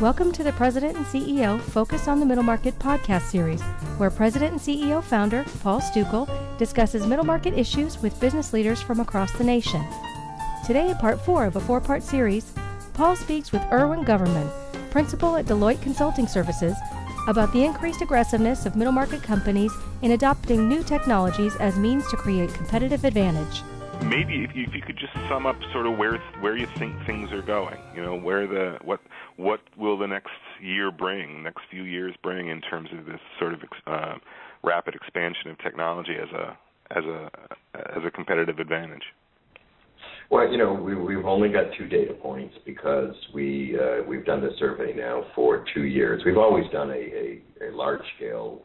Welcome to the President and CEO Focus on the Middle Market podcast series, where President and CEO founder Paul Stukel discusses middle market issues with business leaders from across the nation. Today, in part 4 of a 4-part series, Paul speaks with Irwin Goverman, principal at Deloitte Consulting Services, about the increased aggressiveness of middle market companies in adopting new technologies as means to create competitive advantage. Maybe if you could just sum up sort of where you think things are going, what will the next year bring, next few years bring in terms of this sort of rapid expansion of technology as a competitive advantage? Well, we've only got 2 data points because we've done this survey now for 2 years. We've always done a large-scale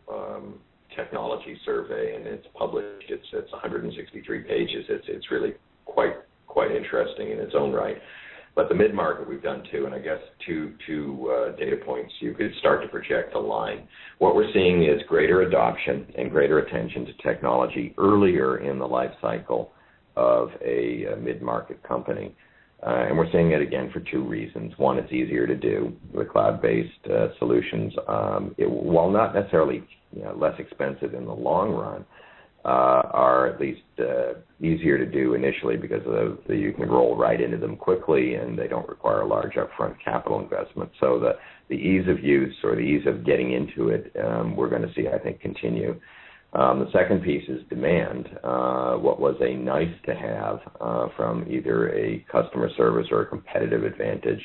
technology survey, and it's published. It's 163 pages. It's really quite interesting in its own right. But the mid-market we've done 2, and I guess two data points you could start to project a line. What we're seeing is greater adoption and greater attention to technology earlier in the life cycle of a mid-market company. And we're seeing it again for 2 reasons. One, it's easier to do. The cloud-based solutions, while not necessarily less expensive in the long run, are at least easier to do initially because you can roll right into them quickly and they don't require a large upfront capital investment. So the ease of use or the ease of getting into it, we're going to see, I think, continue. The second piece is demand. What was a nice to have from either a customer service or a competitive advantage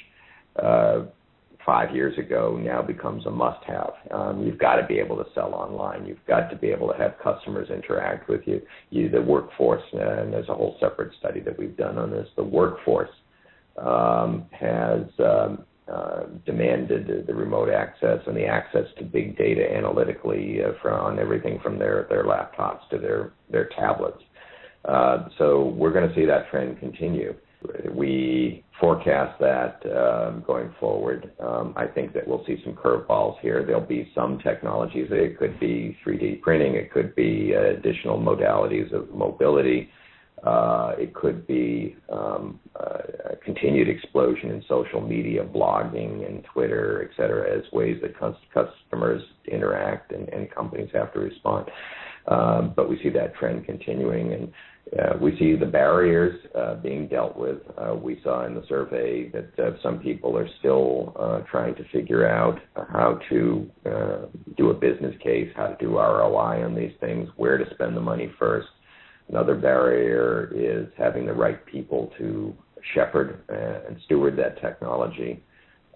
5 years ago now becomes a must-have. You've got to be able to sell online. You've got to be able to have customers interact with you. The workforce, and there's a whole separate study that we've done on this, the workforce has demanded the remote access and the access to big data analytically on everything from their laptops to their tablets. So we're going to see that trend continue. We forecast that going forward. I think that we'll see some curveballs here. There'll be some technologies. It could be 3D printing. It could be additional modalities of mobility. It could be a continued explosion in social media, blogging and Twitter, et cetera, as ways that customers interact and companies have to respond. But we see that trend continuing, and we see the barriers being dealt with. We saw in the survey that some people are still trying to figure out how to do a business case, how to do ROI on these things, where to spend the money first. Another barrier is having the right people to shepherd and steward that technology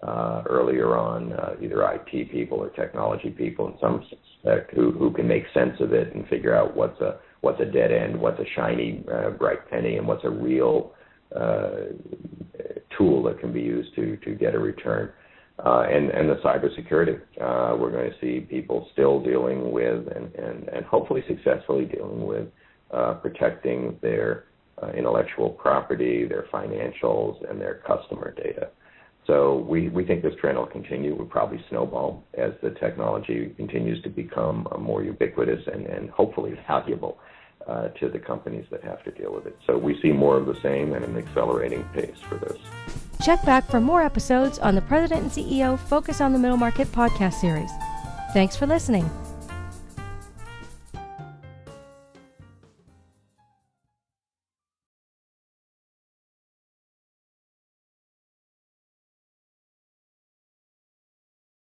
earlier on, either IT people or technology people in some respect who can make sense of it and figure out what's a dead end, what's a shiny bright penny, and what's a real tool that can be used to get a return. And the cybersecurity, we're going to see people still dealing with and hopefully successfully dealing with protecting their intellectual property, their financials, and their customer data. So we think this trend will continue. Will probably snowball as the technology continues to become more ubiquitous and hopefully valuable to the companies that have to deal with it. So we see more of the same and an accelerating pace for this. Check back for more episodes on the President and CEO Focus on the Middle Market podcast series. Thanks for listening.